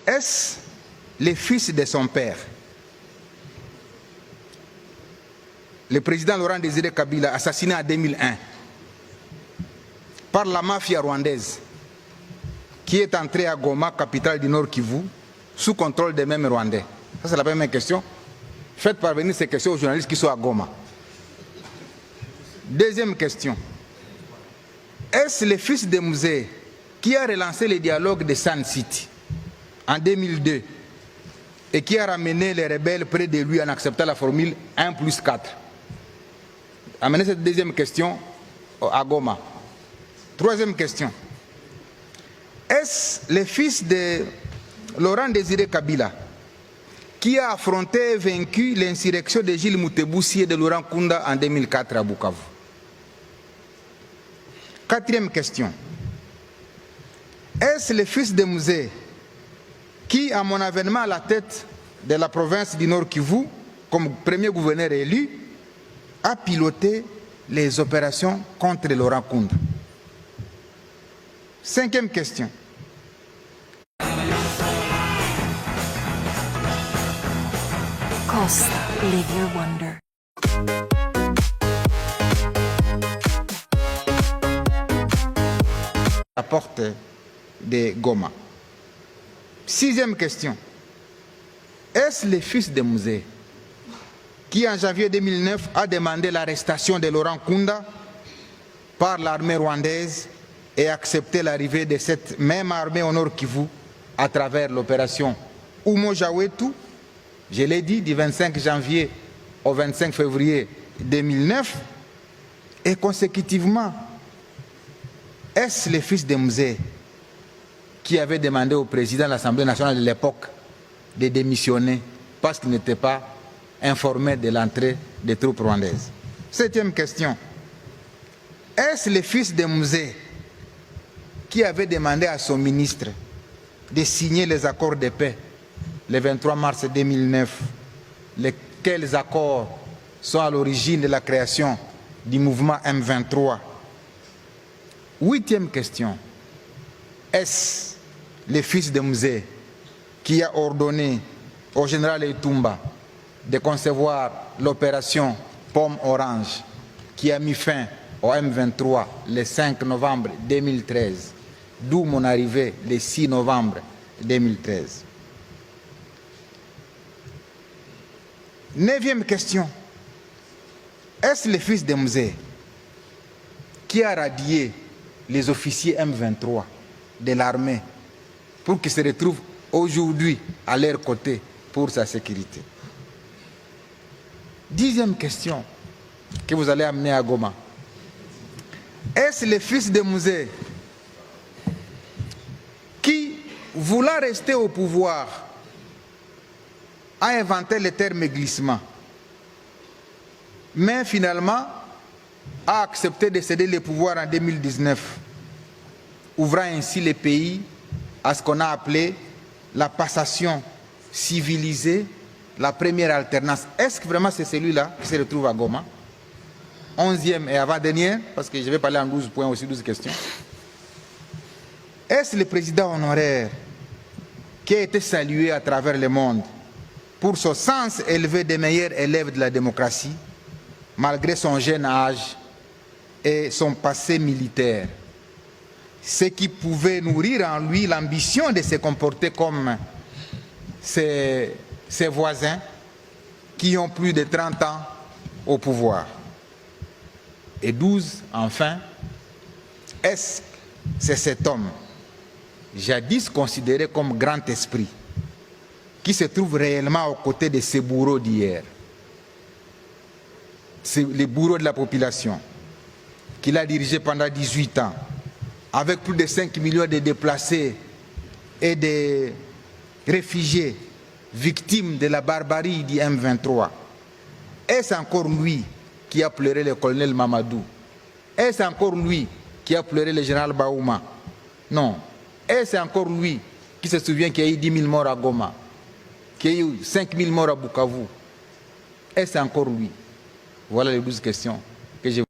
Est-ce le fils de son père, le président Laurent Désiré Kabila, assassiné en 2001 par la mafia rwandaise, qui est entrée à Goma, capitale du Nord Kivu, sous contrôle des mêmes Rwandais? Ça, c'est la première question. Faites parvenir ces questions aux journalistes qui sont à Goma. Deuxième question. Est-ce le fils de Musée qui a relancé le dialogue de Sun City en 2002 et qui a ramené les rebelles près de lui en acceptant la formule 1+4? Amenez cette deuxième question à Goma. Troisième question. Est-ce le fils de Laurent Désiré Kabila qui a affronté et vaincu l'insurrection de Gilles Moutebousi et de Laurent Kunda en 2004 à Bukavu? Quatrième question. Est-ce le fils de Musée qui, à mon avènement à la tête de la province du Nord Kivu, comme premier gouverneur élu, a piloté les opérations contre Laurent Kunda? Cinquième question. Costa, live your wonder. La porte de Goma. Sixième question. Est-ce le fils de Musée qui, en janvier 2009, a demandé l'arrestation de Laurent Kunda par l'armée rwandaise et accepté l'arrivée de cette même armée au Nord Kivu à travers l'opération Umo Jawetu, je l'ai dit, du 25 janvier au 25 février 2009, et consécutivement, est-ce le fils de Musée qui avait demandé au président de l'Assemblée nationale de l'époque de démissionner parce qu'il n'était pas informé de l'entrée des troupes rwandaises? Septième question. Est-ce le fils de Musée qui avait demandé à son ministre de signer les accords de paix le 23 mars 2009, lesquels accords sont à l'origine de la création du mouvement M23? Huitième question. Est-ce le fils de Musée qui a ordonné au général Etumba de concevoir l'opération Pomme Orange qui a mis fin au M23 le 5 novembre 2013, d'où mon arrivée le 6 novembre 2013? Neuvième question. Est-ce le fils de Musée qui a radié les officiers M23 de l'armée pour qu'ils se retrouvent aujourd'hui à leur côté pour sa sécurité? Dixième question que vous allez amener à Goma. Est-ce le fils de Musée qui, voulant rester au pouvoir, a inventé le terme glissement, mais finalement a accepté de céder le pouvoir en 2019, ouvrant ainsi le pays à ce qu'on a appelé la passation civilisée, la première alternance? Est-ce que vraiment c'est celui-là qui se retrouve à Goma? 11e et avant-dernière, parce que je vais parler en 12 points aussi, 12 questions. Est-ce le président honoraire qui a été salué à travers le monde pour son sens élevé des meilleurs élèves de la démocratie, malgré son jeune âge et son passé militaire, ce qui pouvait nourrir en lui l'ambition de se comporter comme ses voisins qui ont plus de 30 ans au pouvoir? Et 12, enfin, est-ce que c'est cet homme, jadis considéré comme grand esprit, qui se trouve réellement aux côtés de ces bourreaux d'hier, c'est les bourreaux de la population, qu'il a dirigé pendant 18 ans, avec plus de 5 millions de déplacés et de réfugiés victimes de la barbarie du M23? Est-ce encore lui qui a pleuré le colonel Mamadou? Est-ce encore lui qui a pleuré le général Baouma? Non. Est-ce encore lui qui se souvient qu'il y a eu 10 000 morts à Goma, qu'il y a eu 5 000 morts à Bukavu? Est-ce encore lui? Voilà les 12 questions que j'ai